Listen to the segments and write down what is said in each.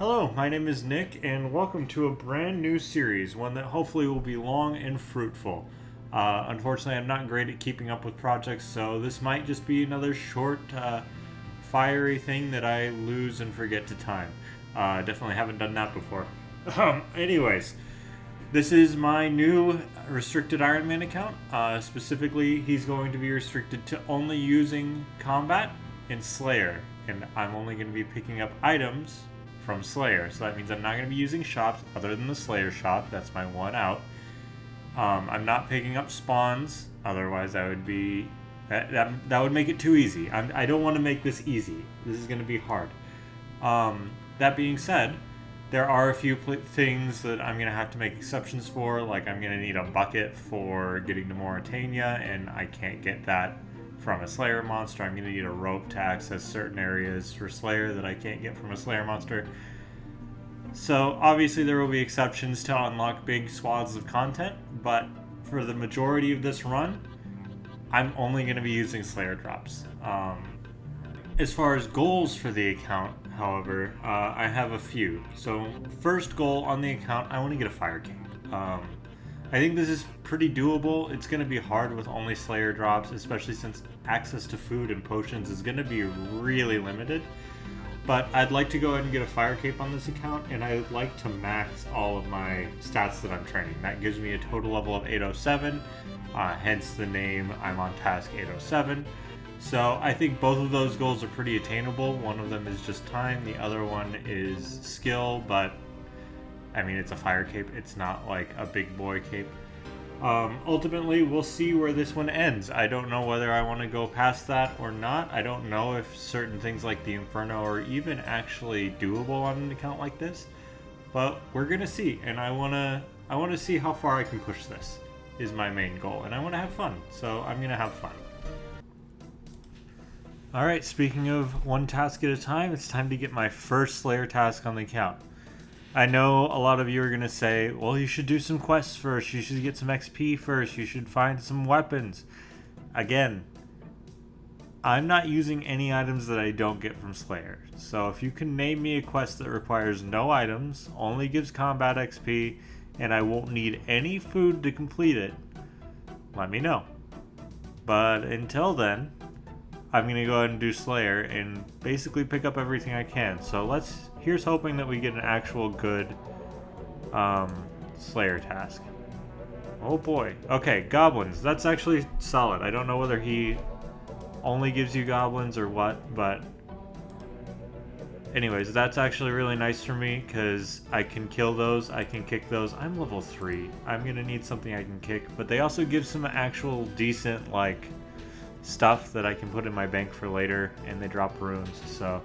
Hello, my name is Nick, and welcome to a brand new series, one that hopefully will be long and fruitful. Unfortunately, I'm not great at keeping up with projects, so this might just be another short, fiery thing that I lose and forget to time. Definitely haven't done that before. Anyways, this is my new restricted Ironman account. Specifically, he's going to be restricted to only using combat and Slayer, and I'm only going to be picking up items from Slayer. So that means I'm not going to be using shops other than the Slayer shop. That's my one out. I'm not picking up spawns. Otherwise, I would be that would make it too easy. I don't want to make this easy. This is going to be hard. That being said, there are a few things that I'm going to have to make exceptions for. Like I'm going to need a bucket for getting to Mauritania, and I can't get that from a Slayer monster. I'm going to need a rope to access certain areas for Slayer that I can't get from a Slayer monster. So obviously there will be exceptions to unlock big swaths of content, but for the majority of this run, I'm only going to be using Slayer drops. As far as goals for the account, however, I have a few. So first goal on the account, I want to get a fire cape. I think this is pretty doable. It's going to be hard with only Slayer drops, especially since access to food and potions is going to be really limited. But I'd like to go ahead and get a fire cape on this account, and I'd like to max all of my stats that I'm training. That gives me a total level of 807, hence the name I'm on task 807. So I think both of those goals are pretty attainable. One of them is just time, the other one is skill, but I mean, it's a fire cape. It's not like a big boy cape. Ultimately, we'll see where this one ends. I don't know whether I want to go past that or not. I don't know if certain things like the Inferno are even actually doable on an account like this. But we're gonna see, and I wanna see how far I can push this. Is my main goal, and I want to have fun. So I'm gonna have fun. All right. Speaking of one task at a time, it's time to get my first Slayer task on the account. I know a lot of you are going to say, well, you should do some quests first. You should get some XP first. You should find some weapons. Again, I'm not using any items that I don't get from Slayer. So if you can name me a quest that requires no items, only gives combat XP, and I won't need any food to complete it, let me know. But until then, I'm going to go ahead and do Slayer and basically pick up everything I can. So here's hoping that we get an actual good Slayer task. Oh boy. Okay, Goblins. That's actually solid. I don't know whether he only gives you Goblins or what, but anyways, that's actually really nice for me because I can kill those, I can kick those. I'm level 3. I'm going to need something I can kick, but they also give some actual decent, stuff that I can put in my bank for later, and they drop runes. So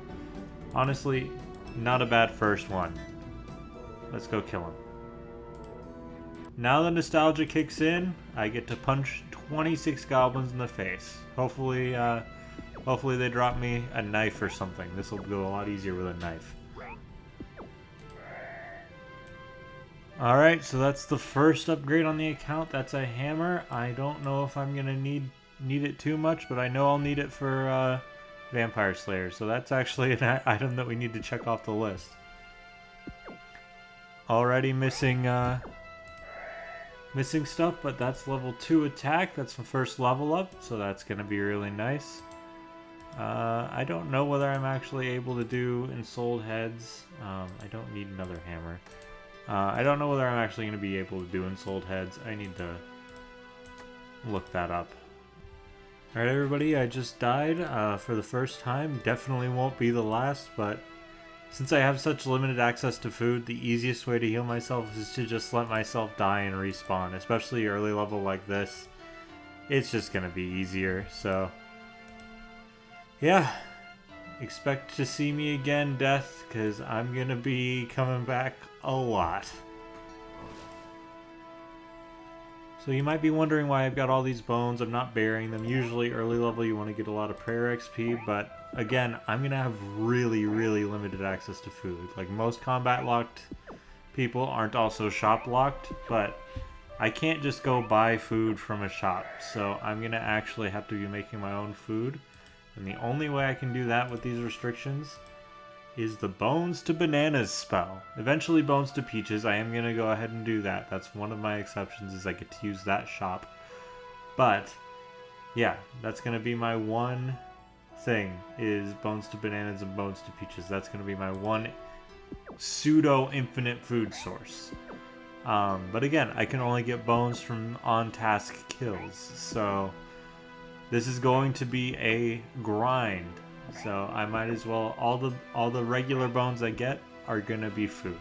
honestly, not a bad first one. Let's go kill him. Now the nostalgia kicks in. I get to punch 26 goblins in the face. Hopefully they drop me a knife or something. This will go a lot easier with a knife. Alright, so that's the first upgrade on the account. That's a hammer. I don't know if I'm gonna need it too much, but I know I'll need it for Vampire Slayer, so that's actually an item that we need to check off the list. Already missing stuff, but that's level 2 attack. That's the first level up, so that's gonna be really nice. I don't know whether I'm actually able to do ensouled heads. I don't need another hammer. I don't know whether I'm actually gonna be able to do ensouled heads. I need to look that up. Alright everybody, I just died for the first time. Definitely won't be the last, but since I have such limited access to food, the easiest way to heal myself is to just let myself die and respawn, especially early level like this. It's just gonna be easier, so yeah. Expect to see me again, Death, because I'm gonna be coming back a lot. So you might be wondering why I've got all these bones. I'm not burying them. Usually early level you want to get a lot of prayer XP, but again, I'm going to have really, really limited access to food. Like most combat locked people aren't also shop locked, but I can't just go buy food from a shop. So I'm going to actually have to be making my own food. And the only way I can do that with these restrictions is the Bones to Bananas spell. Eventually Bones to Peaches. I am going to go ahead and do that. That's one of my exceptions, is I get to use that shop. But, yeah, that's going to be my one thing, is Bones to Bananas and Bones to Peaches. That's going to be my one pseudo-infinite food source. But again, I can only get bones from on-task kills, so this is going to be a grind. So I might as well, all the regular bones I get are gonna be food.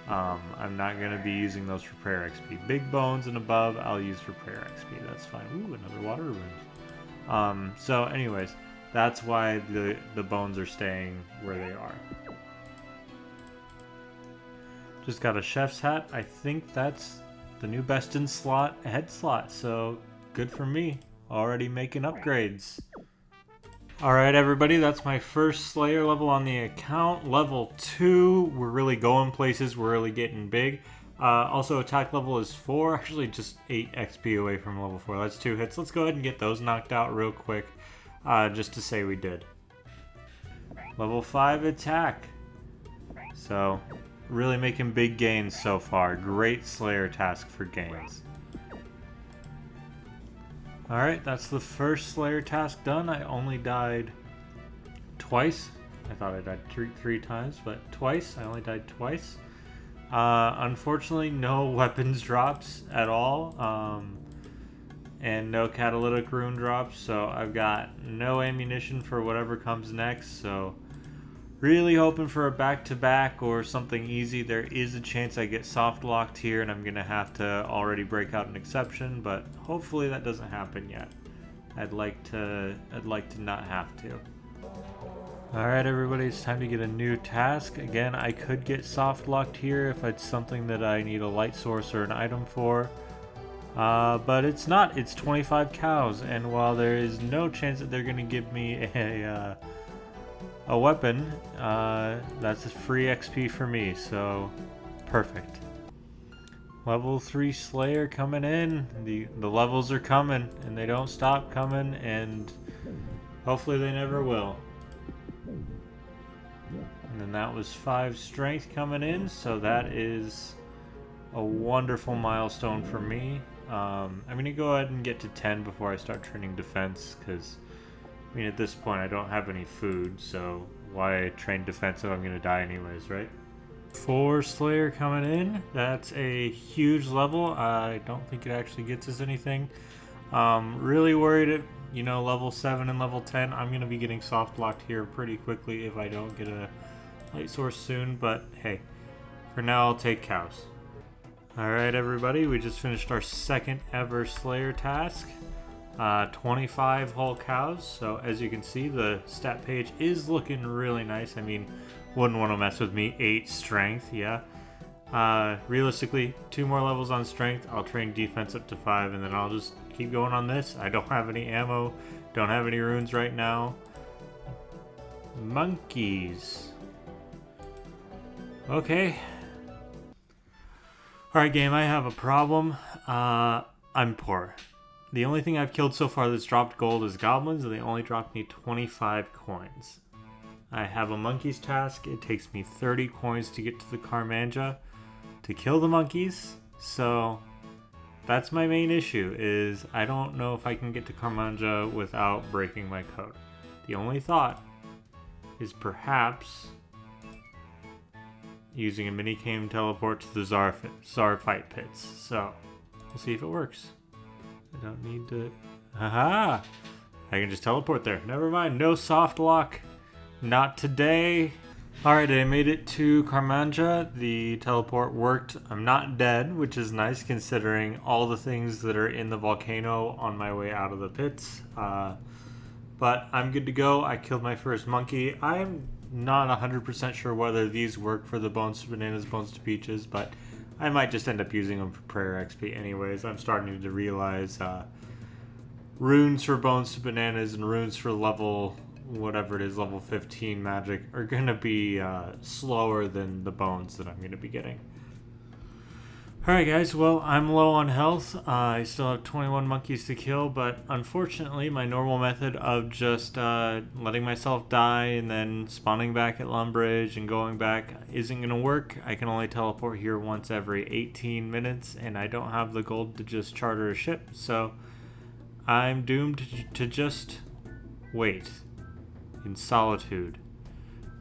I'm not gonna be using those for prayer XP. Big bones and above, I'll use for prayer XP. That's fine. Ooh, another water rune. So anyways, that's why the bones are staying where they are. Just got a chef's hat. I think that's the new best in slot head slot, so good for me. Already making upgrades. Alright everybody, that's my first Slayer level on the account. Level 2, we're really going places, we're really getting big. Also attack level is 4, actually just 8 XP away from level 4. That's 2 hits. Let's go ahead and get those knocked out real quick, just to say we did. Level 5 attack. So, really making big gains so far. Great Slayer task for gains. Alright, that's the first Slayer task done. I only died twice. I thought I died three times, but twice. I only died twice. Unfortunately, no weapons drops at all. And no catalytic rune drops, so I've got no ammunition for whatever comes next, so really hoping for a back-to-back or something easy. There is a chance I get soft locked here and I'm gonna have to already break out an exception, but hopefully that doesn't happen yet. I'd like to not have to. Alright everybody, it's time to get a new task. Again, I could get soft locked here if it's something that I need a light source or an item for. But it's not. It's 25 cows, and while there is no chance that they're gonna give me a weapon, that's a free XP for me, so perfect. Level 3 Slayer coming in. The levels are coming, and they don't stop coming, and hopefully they never will. And then that was 5 Strength coming in, so that is a wonderful milestone for me. I'm going to go ahead and get to 10 before I start training defense, because I mean, at this point, I don't have any food, so why train defense if I'm going to die anyways, right? 4 Slayer coming in. That's a huge level. I don't think it actually gets us anything. Really worried at, level 7 and level 10. I'm going to be getting soft locked here pretty quickly if I don't get a light source soon, but hey, for now I'll take cows. Alright everybody, we just finished our second ever Slayer task. 25 whole cows, so as you can see the stat page is looking really nice. I mean, wouldn't want to mess with me. 8 strength, yeah. Realistically, 2 more levels on strength, I'll train defense up to 5, and then I'll just keep going on this. I don't have any ammo, don't have any runes right now. Monkeys. Okay. Alright game, I have a problem. I'm poor. The only thing I've killed so far that's dropped gold is goblins, and they only dropped me 25 coins. I have a monkey's task. It takes me 30 coins to get to the Carmanja to kill the monkeys. So that's my main issue, is I don't know if I can get to Carmanja without breaking my code. The only thought is perhaps using a mini-game teleport to the Czar fight pits. So we'll see if it works. I don't need to... Haha! I can just teleport there. Never mind, no soft lock. Not today. Alright, I made it to Carmanja. The teleport worked. I'm not dead, which is nice considering all the things that are in the volcano on my way out of the pits. But I'm good to go. I killed my first monkey. I'm not 100% sure whether these work for the Bones to Bananas, Bones to Peaches, but I might just end up using them for prayer XP anyways. I'm starting to realize runes for Bones to Bananas and runes for level, whatever it is, level 15 magic are going to be slower than the bones that I'm going to be getting. Alright guys, well I'm low on health. I still have 21 monkeys to kill, but unfortunately my normal method of just letting myself die and then spawning back at Lumbridge and going back isn't going to work. I can only teleport here once every 18 minutes and I don't have the gold to just charter a ship, so I'm doomed to just wait in solitude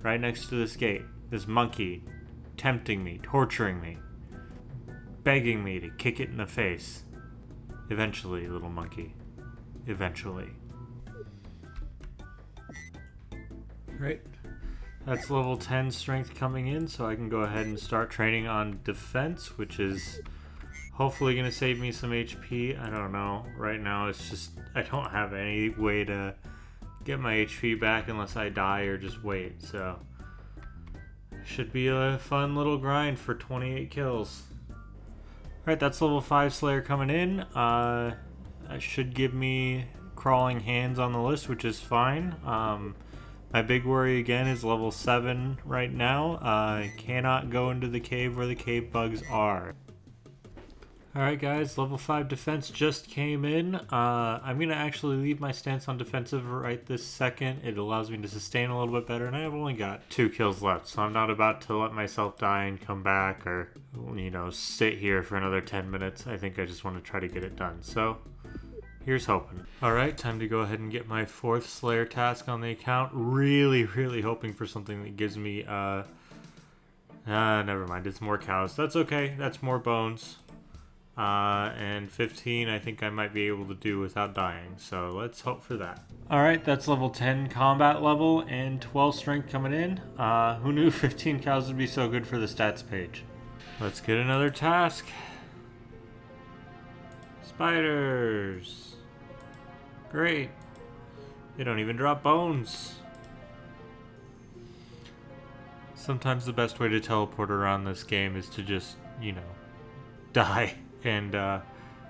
right next to this gate. This monkey tempting me, torturing me, begging me to kick it in the face. Eventually, little monkey. Eventually. Right. That's level 10 strength coming in, so I can go ahead and start training on defense, which is hopefully going to save me some HP. I don't know. Right now, it's just, I don't have any way to get my HP back unless I die or just wait, so should be a fun little grind for 28 kills. Alright, that's level 5 Slayer coming in. That should give me crawling hands on the list, which is fine. My big worry again is level 7 right now. I cannot go into the cave where the cave bugs are. Alright guys, level 5 defense just came in. I'm going to actually leave my stance on defensive right this second. It allows me to sustain a little bit better, and I've only got 2 kills left, so I'm not about to let myself die and come back or, you know, sit here for another 10 minutes. I think I just want to try to get it done, so here's hoping. Alright, time to go ahead and get my 4th Slayer task on the account. Really hoping for something that gives me, never mind, it's more cows. That's okay, that's more bones. And 15 I think I might be able to do without dying, so let's hope for that. Alright, that's level 10 combat level and 12 strength coming in. Who knew 15 cows would be so good for the stats page? Let's get another task. Spiders. Great. They don't even drop bones. Sometimes the best way to teleport around this game is to just, you know, die and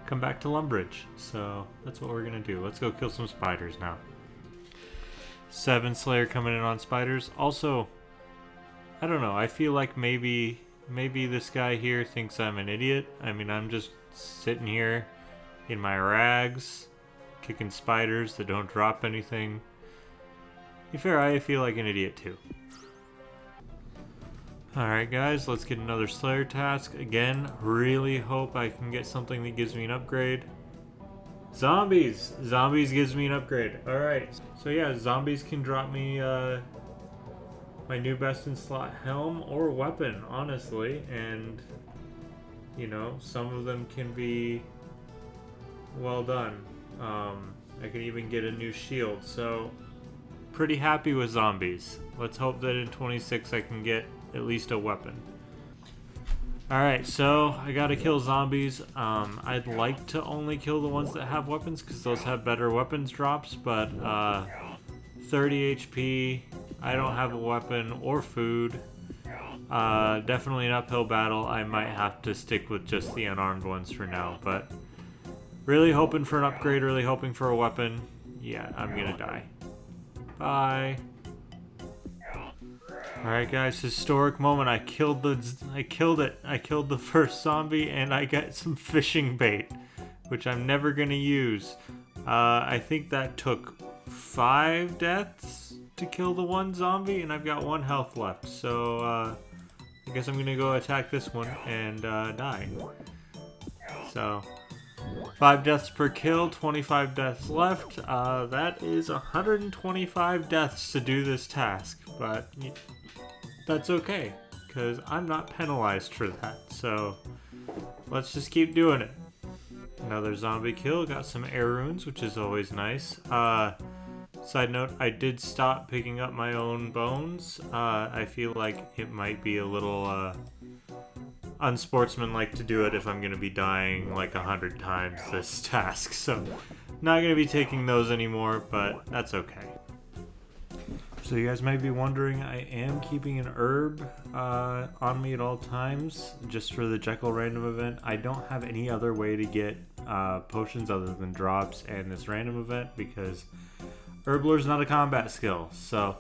come back to Lumbridge. So that's what we're gonna do. Let's go kill some spiders now. 7 Slayer coming in on spiders. Also, I don't know, I feel like maybe this guy here thinks I'm an idiot. I mean, I'm just sitting here in my rags kicking spiders that don't drop anything. To be fair, I feel like an idiot too. Alright guys, let's get another Slayer task. Again, really hope I can get something that gives me an upgrade. Zombies! Zombies gives me an upgrade. Alright, so yeah, zombies can drop me my new best in slot helm or weapon, honestly. And, you know, some of them can be well done. I can even get a new shield, so pretty happy with zombies. Let's hope that in 26 I can get at least a weapon. Alright, so I gotta kill zombies. I'd like to only kill the ones that have weapons because those have better weapons drops, but 30 HP, I don't have a weapon or food. Definitely an uphill battle. I might have to stick with just the unarmed ones for now, but really hoping for an upgrade, really hoping for a weapon. Yeah, I'm gonna die. Bye. Alright guys, historic moment. I killed it. I killed the first zombie and I got some fishing bait, which I'm never gonna use. I think that took 5 deaths to kill the one zombie and I've got 1 health left. So I guess I'm gonna go attack this one and die. So 5 deaths per kill, 25 deaths left. That is 125 deaths to do this task, but that's okay, because I'm not penalized for that, so let's just keep doing it. Another zombie kill, got some air runes, which is always nice. Side note, I did stop picking up my own bones. I feel like it might be a little unsportsmanlike to do it if I'm going to be dying like 100 times this task, so not going to be taking those anymore, but that's okay. So you guys might be wondering, I am keeping an herb on me at all times, just for the Jekyll random event. I don't have any other way to get potions other than drops and this random event, because Herblur's not a combat skill. So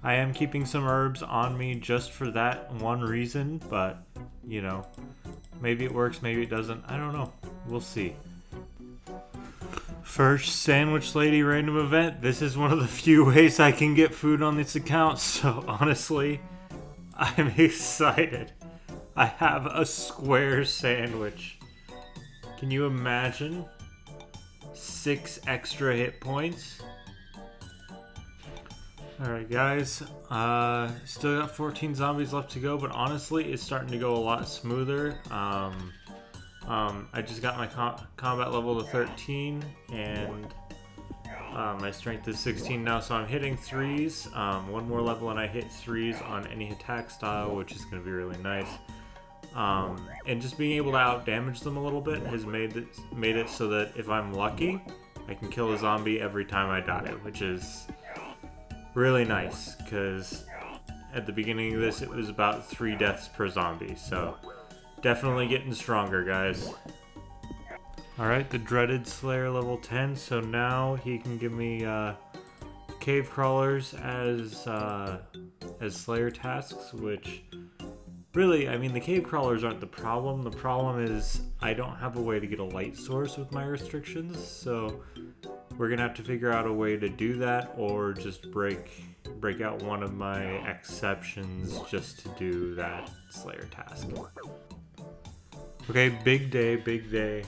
I am keeping some herbs on me just for that one reason, but, you know, Maybe it works, maybe it doesn't. I don't know. We'll see. First Sandwich Lady random event. This is one of the few ways I can get food on this account, so honestly, I'm excited. I have a square sandwich. Can you imagine? 6 extra hit points. Alright guys, still got 14 zombies left to go, but honestly it's starting to go a lot smoother. I just got my combat level to 13 and my strength is 16 now, so I'm hitting 3s. One more level and I hit 3s on any attack style, which is going to be really nice. And just being able to out damage them a little bit has made it so that if I'm lucky, I can kill a zombie every time I die, which is really nice, because at the beginning of this it was about 3 deaths per zombie, so definitely getting stronger, guys. Alright, the dreaded Slayer level 10, so now he can give me cave crawlers as Slayer tasks, which really, I mean, the cave crawlers aren't the problem. The problem is I don't have a way to get a light source with my restrictions, so we're gonna have to figure out a way to do that, or just break out one of my exceptions just to do that Slayer task. Okay, big day, big day.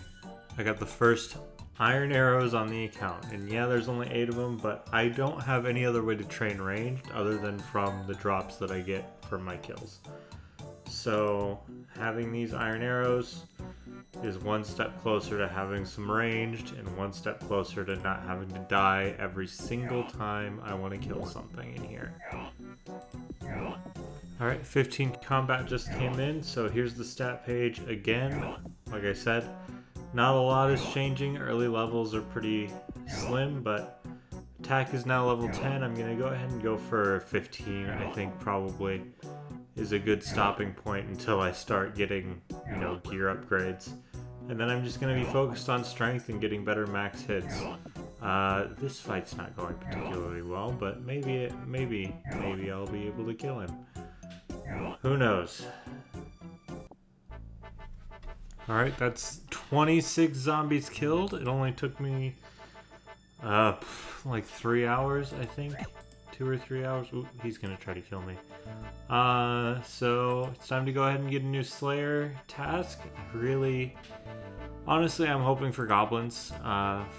I got the first iron arrows on the account, and yeah, there's only 8 of them, but I don't have any other way to train ranged other than from the drops that I get from my kills. So having these iron arrows is one step closer to having some ranged, and one step closer to not having to die every single time I want to kill something in here. Alright, 15 combat just came in, so here's the stat page again. Like I said, not a lot is changing. Early levels are pretty slim, but attack is now level 10. I'm going to go ahead and go for 15, I think probably is a good stopping point until I start getting, you know, gear upgrades. And then I'm just going to be focused on strength and getting better max hits. This fight's not going particularly well, but maybe I'll be able to kill him. Who knows? Alright, that's 26 zombies killed. It only took me like 3 hours, I think. 2 or 3 hours. Ooh, he's gonna try to kill me. So it's time to go ahead and get a new Slayer task. Honestly, I'm hoping for Goblins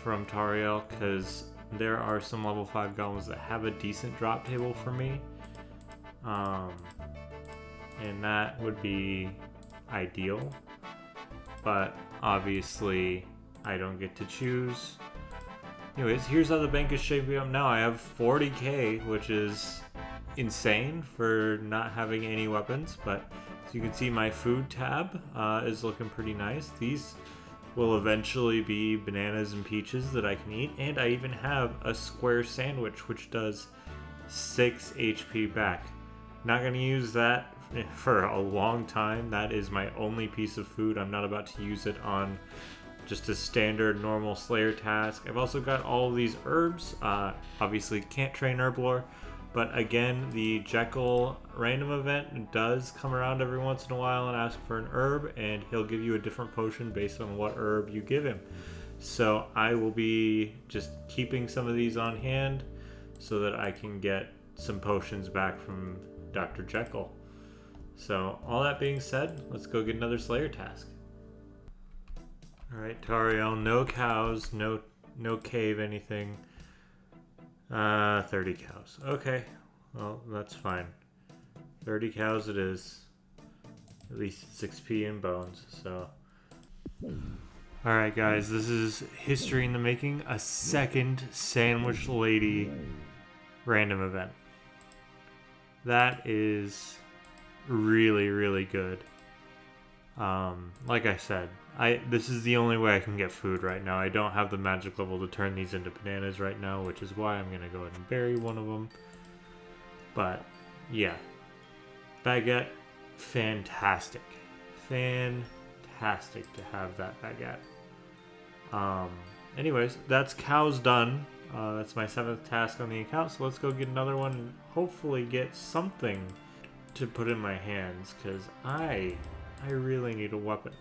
from Tariel, because there are some level 5 Goblins that have a decent drop table for me. And that would be ideal. But obviously, I don't get to choose. Anyways, here's how the bank is shaping up now. I have 40k, which is insane for not having any weapons, but as you can see, my food tab is looking pretty nice. These will eventually be bananas and peaches that I can eat, and I even have a square sandwich, which does 6 HP back. Not going to use that for a long time. That is my only piece of food. I'm not about to use it on just a standard normal Slayer task. I've also got all of these herbs. Obviously can't train Herblore, but again, the Jekyll random event does come around every once in a while and ask for an herb, and he'll give you a different potion based on what herb you give him. So I will be just keeping some of these on hand so that I can get some potions back from Dr. Jekyll. So all that being said, let's go get another Slayer task. Alright, Tariel, no cows, no cave, anything. 30 cows. Okay, well, that's fine. 30 cows it is. At least 6p in bones, so. Alright guys, this is history in the making. A second Sandwich Lady random event. That is really, really good. Like I said, this is the only way I can get food right now. I don't have the magic level to turn these into bananas right now, which is why I'm gonna go ahead and bury one of them. But yeah, baguette, fantastic to have that baguette. Anyways, that's cows done. That's my 7th task on the account, so let's go get another one and hopefully get something to put in my hands, because I I really need a weapon.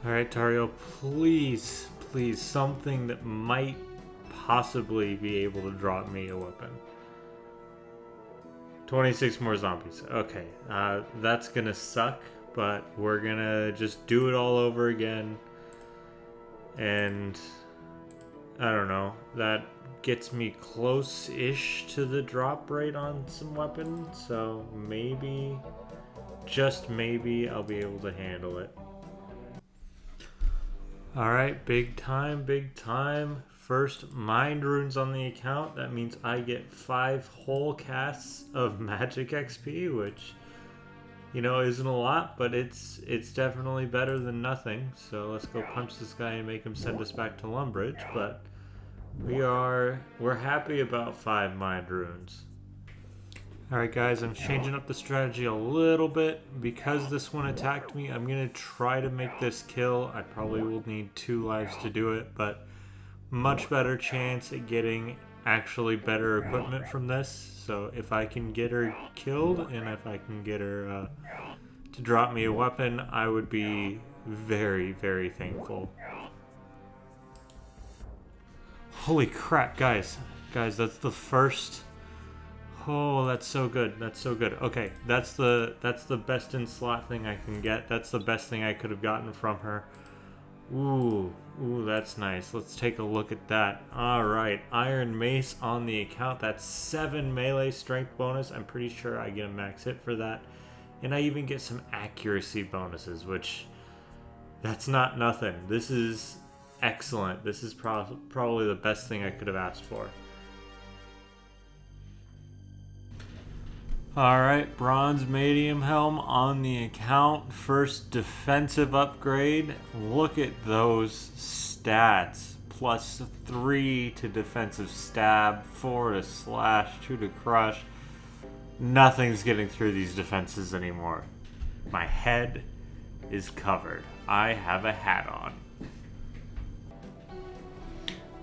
Alright, Tario, please, please, something that might possibly be able to drop me a weapon. 26 more zombies. Okay, that's gonna suck, but we're gonna just do it all over again. And I don't know, that gets me close-ish to the drop rate on some weapons, so maybe, just maybe, I'll be able to handle it. Alright, big time, big time. First mind runes on the account. That means I get 5 whole casts of magic XP, which, you know, isn't a lot, but it's definitely better than nothing. So let's go punch this guy and make him send us back to Lumbridge, but we're happy about 5 mind runes. Alright guys, I'm changing up the strategy a little bit. Because this one attacked me, I'm going to try to make this kill. I probably will need 2 lives to do it, but much better chance at getting actually better equipment from this. So if I can get her killed, and if I can get her to drop me a weapon, I would be very, very thankful. Holy crap, guys. Guys, that's the first... Oh, that's so good. That's so good. Okay, that's the best in slot thing I can get. That's the best thing I could have gotten from her. Ooh, that's nice. Let's take a look at that. All right, Iron Mace on the account. That's 7 melee strength bonus. I'm pretty sure I get a max hit for that. And I even get some accuracy bonuses, which that's not nothing. This is excellent. This is probably the best thing I could have asked for. Alright, Bronze Medium Helm on the account. First defensive upgrade. Look at those stats. Plus 3 to defensive stab, 4 to slash, 2 to crush. Nothing's getting through these defenses anymore. My head is covered. I have a hat on.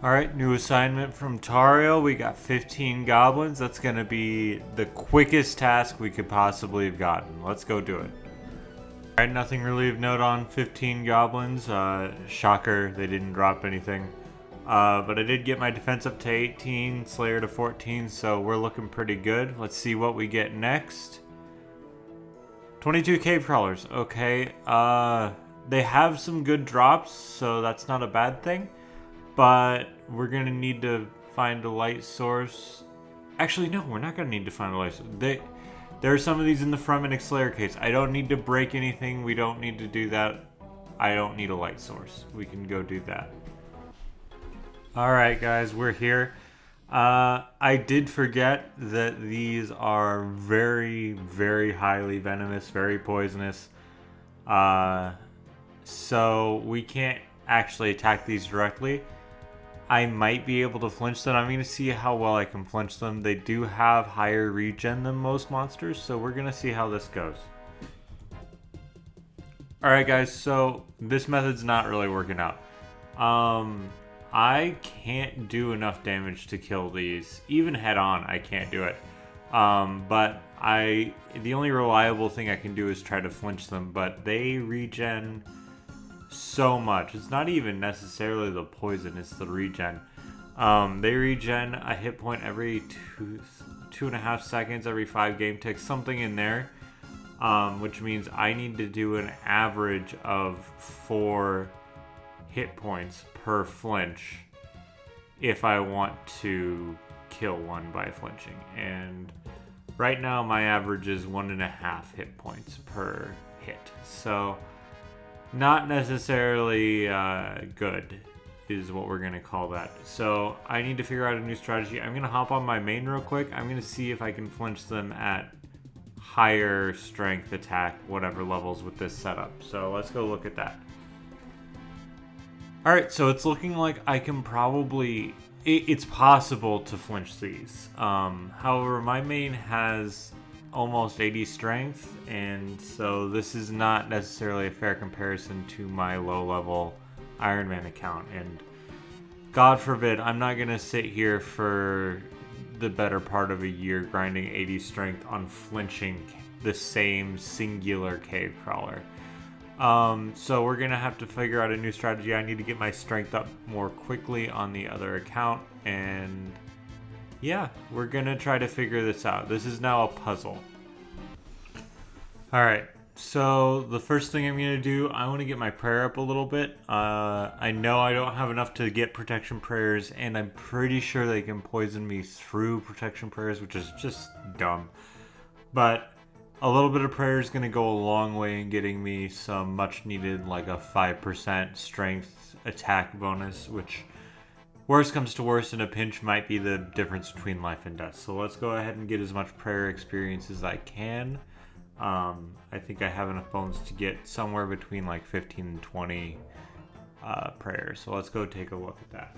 Alright, new assignment from Tario. We got 15 goblins. That's going to be the quickest task we could possibly have gotten. Let's go do it. Alright, nothing really of note on 15 goblins. Shocker, they didn't drop anything. But I did get my defense up to 18, Slayer to 14, so we're looking pretty good. Let's see what we get next. 22 cave crawlers. Okay, they have some good drops, so that's not a bad thing. But we're going to need to find a light source. Actually, no, we're not going to need to find a light source. There are some of these in the Fremennik Slayer case. I don't need to break anything. We don't need to do that. I don't need a light source. We can go do that. Alright, guys, we're here. I did forget that these are very, very highly venomous, very poisonous. So we can't actually attack these directly. I might be able to flinch them. I'm going to see how well I can flinch them. They do have higher regen than most monsters, so we're going to see how this goes. Alright guys, so this method's not really working out. I can't do enough damage to kill these. Even head on, I can't do it. But the only reliable thing I can do is try to flinch them, but they regen so much. It's not even necessarily the poison, it's the regen. They regen a hit point every 2.5 seconds, every 5 game ticks, something in there. Which means I need to do an average of 4 hit points per flinch if I want to kill one by flinching. And right now my average is 1.5 hit points per hit. So not necessarily good is what we're going to call that. So I need to figure out a new strategy. I'm going to hop on my main real quick. I'm going to see if I can flinch them at higher strength attack, whatever levels with this setup. So let's go look at that. Alright, so it's looking like I can probably... It's possible to flinch these. However, my main has almost 80 strength, and so this is not necessarily a fair comparison to my low-level Ironman account. And God forbid, I'm not going to sit here for the better part of a year grinding 80 strength on flinching the same singular cave crawler. So we're gonna have to figure out a new strategy. I need to get my strength up more quickly on the other account, and yeah, we're gonna try to figure this out. This is now a puzzle. Alright, so the first thing I'm gonna do, I want to get my prayer up a little bit. I know I don't have enough to get protection prayers, and I'm pretty sure they can poison me through protection prayers, which is just dumb. But a little bit of prayer is going to go a long way in getting me some much needed, like a 5% strength attack bonus, which, worst comes to worst, in a pinch might be the difference between life and death. So let's go ahead and get as much prayer experience as I can. I think I have enough bones to get somewhere between like 15 and 20 prayers. So let's go take a look at that.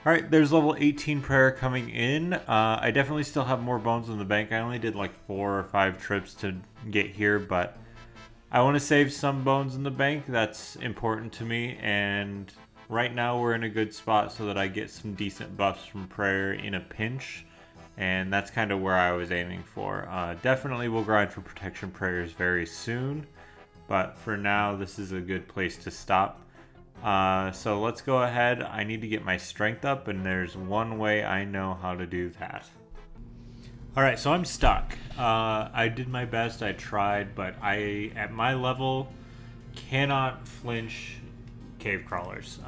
Alright, there's level 18 prayer coming in. I definitely still have more bones in the bank. I only did like 4 or 5 trips to get here, but I want to save some bones in the bank. That's important to me, and right now we're in a good spot so that I get some decent buffs from prayer in a pinch, and that's kind of where I was aiming for. Definitely will grind for protection prayers very soon, but for now this is a good place to stop. So let's go ahead. I need to get my strength up, and there's one way I know how to do that. Alright, so I'm stuck. I did my best, I tried, but I, at my level, cannot flinch cave crawlers.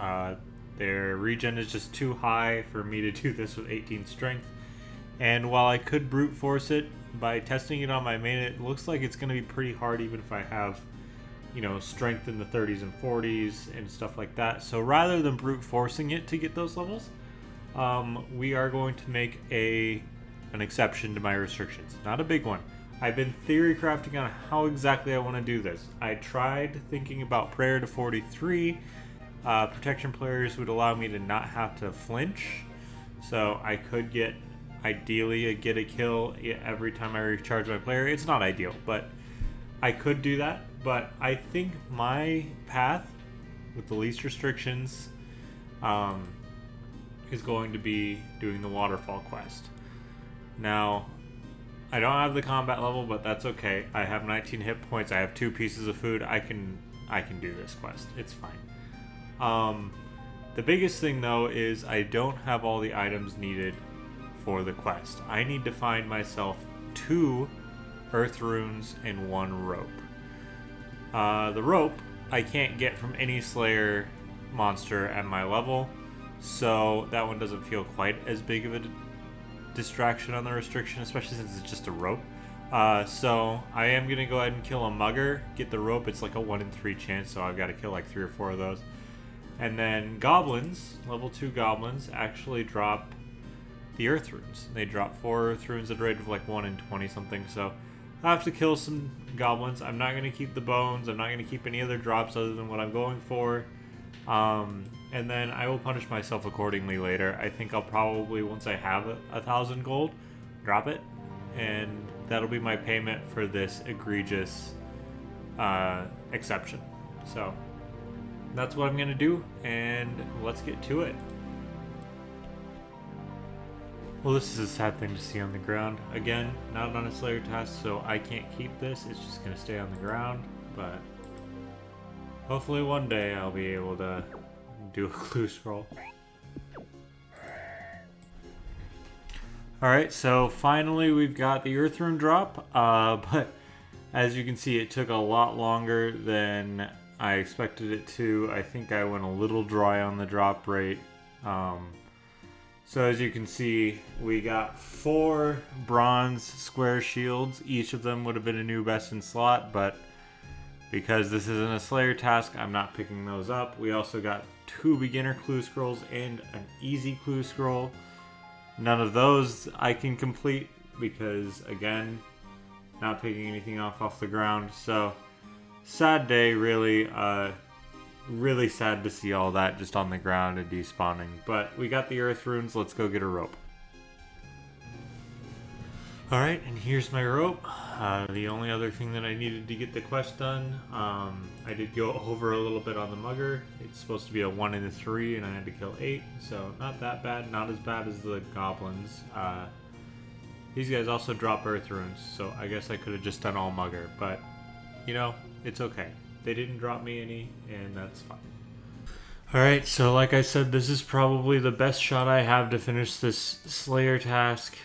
Their regen is just too high for me to do this with 18 strength. And while I could brute force it, by testing it on my main, it looks like it's going to be pretty hard even if I have, you know, strength in the 30s and 40s and stuff like that. So rather than brute forcing it to get those levels, we are going to make an exception to my restrictions. Not a big one. I've been theory crafting on how exactly I want to do this. I tried thinking about prayer to 43. Protection players would allow me to not have to flinch, so I could get, ideally, get a kill every time I recharge my player. It's not ideal, but I could do that. But I think my path with the least restrictions is going to be doing the Waterfall quest. Now, I don't have the combat level, but that's okay. I have 19 hit points. I have 2 pieces of food. I can do this quest. It's fine. The biggest thing though is I don't have all the items needed for the quest. I need to find myself 2 earth runes and 1 rope. The rope I can't get from any Slayer monster at my level, so that one doesn't feel quite as big of a distraction on the restriction, especially since it's just a rope. So I am going to go ahead and kill a mugger, get the rope. It's like a 1 in 3 chance, so I've got to kill like 3 or 4 of those. And then goblins, level 2 goblins, actually drop the earth runes. They drop 4 earth runes at a rate of like 1 in 20 something, so I have to kill some goblins. I'm not going to keep the bones. I'm not going to keep any other drops other than what I'm going for. And then I will punish myself accordingly later. I think I'll probably, once I have 1,000 gold, drop it. And that'll be my payment for this egregious exception. So that's what I'm going to do, and let's get to it. Well, this is a sad thing to see on the ground. Again, not on a Slayer task, so I can't keep this. It's just going to stay on the ground, but hopefully one day I'll be able to do a clue scroll. Alright, so finally we've got the Earth Rune drop, but as you can see, it took a lot longer than I expected it to. I think I went a little dry on the drop rate. So as you can see, we got 4 bronze square shields. Each of them would have been a new best in slot, but because this isn't a Slayer task, I'm not picking those up. We also got 2 beginner clue scrolls and an easy clue scroll. None of those I can complete because, again, not picking anything off the ground. So, sad day, really. Really sad to see all that just on the ground and despawning. But we got the earth runes. Let's go get a rope. Alright, and here's my rope. The only other thing that I needed to get the quest done, I did go over a little bit on the mugger. It's supposed to be a 1 in 3, and I had to kill 8, so not that bad. Not as bad as the goblins. These guys also drop earth runes, so I guess I could have just done all mugger, but you know, it's okay. They didn't drop me any, and that's fine. Alright, so like I said, this is probably the best shot I have to finish this Slayer task.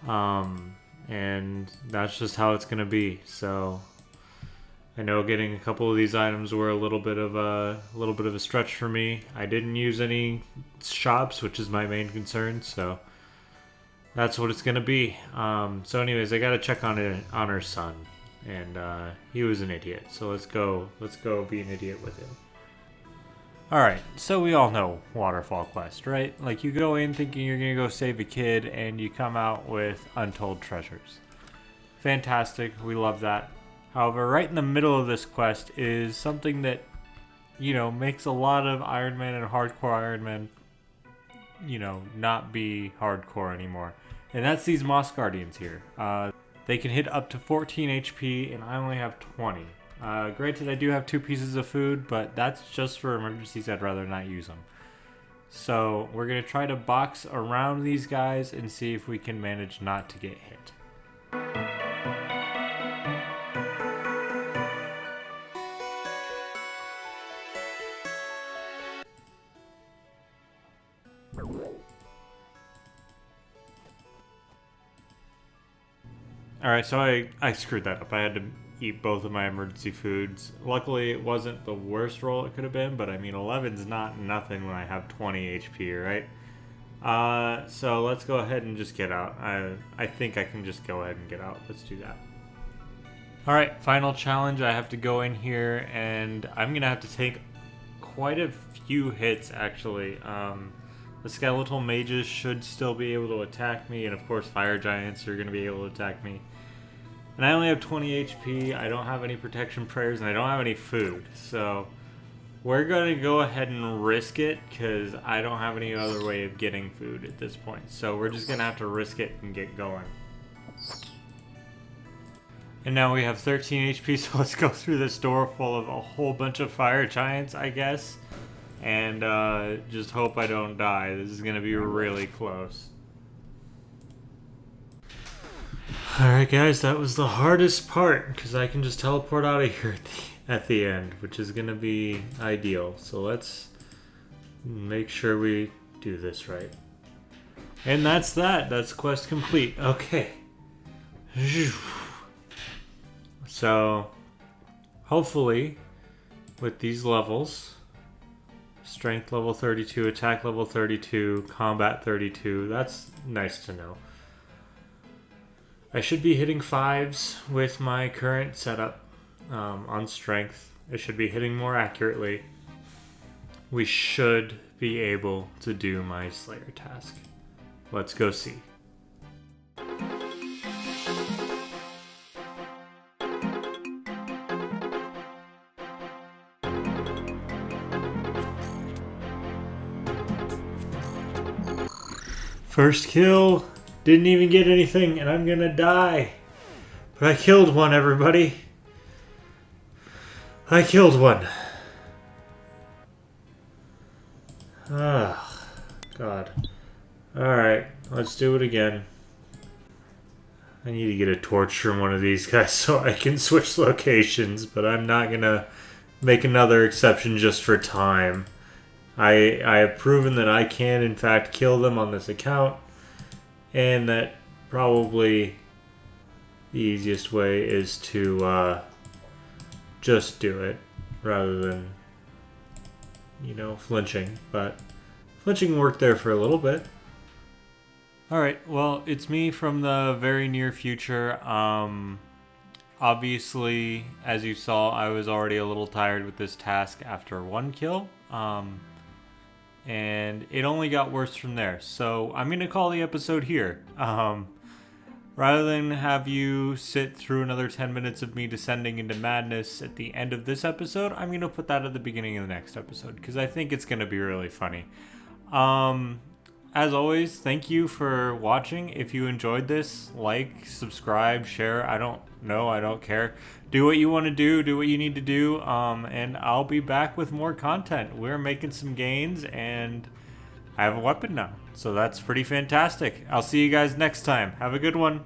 And that's just how it's gonna be. So I know getting a couple of these items were a little bit of a stretch for me. I didn't use any shops, which is my main concern, so that's what it's gonna be. So anyways, I gotta check on her son, and he was an idiot. So let's go be an idiot with him. Alright, so we all know Waterfall quest, right? Like, you go in thinking you're gonna go save a kid, and you come out with untold treasures. Fantastic, we love that. However, right in the middle of this quest is something that, you know, makes a lot of Ironman and hardcore Ironman, you know, not be hardcore anymore. And that's these Moss Guardians here. They can hit up to 14 HP, and I only have 20. Granted, I do have 2 pieces of food, but that's just for emergencies. I'd rather not use them. So we're going to try to box around these guys and see if we can manage not to get hit. Alright, so I screwed that up. I had to eat both of my emergency foods. Luckily, it wasn't the worst roll it could have been, but I mean, 11's not nothing when I have 20 HP, right? So let's go ahead and just get out. I think I can just go ahead and get out. Let's do that. Alright, final challenge. I have to go in here, and I'm going to have to take quite a few hits, actually. The skeletal mages should still be able to attack me, and of course fire giants are going to be able to attack me. And I only have 20 HP, I don't have any protection prayers, and I don't have any food. So we're going to go ahead and risk it, because I don't have any other way of getting food at this point. So we're just going to have to risk it and get going. And now we have 13 HP, so let's go through this door full of a whole bunch of fire giants, I guess. And just hope I don't die. This is going to be really close. Alright guys, that was the hardest part, because I can just teleport out of here at the end, which is going to be ideal. So let's make sure we do this right. And that's that. That's quest complete. Okay. So, hopefully, with these levels, strength level 32, attack level 32, combat 32, that's nice to know. I should be hitting 5s with my current setup on strength. I should be hitting more accurately. We should be able to do my Slayer task. Let's go see. First kill. Didn't even get anything, and I'm gonna die. But I killed one, everybody. I killed one. Ah, God. Alright, let's do it again. I need to get a torch from one of these guys so I can switch locations, but I'm not gonna make another exception just for time. I have proven that I can, in fact, kill them on this account. And that probably the easiest way is to just do it rather than, you know, flinching. But flinching worked there for a little bit. Alright, well, it's me from the very near future. Obviously, as you saw, I was already a little tired with this task after 1 kill. And it only got worse from there. So I'm going to call the episode here. Rather than have you sit through another 10 minutes of me descending into madness at the end of this episode, I'm going to put that at the beginning of the next episode, because I think it's going to be really funny. As always, thank you for watching. If you enjoyed this, like, subscribe, share. I don't know. I don't care. Do what you want to do what you need to do, and I'll be back with more content. We're making some gains, and I have a weapon now. So that's pretty fantastic. I'll see you guys next time. Have a good one.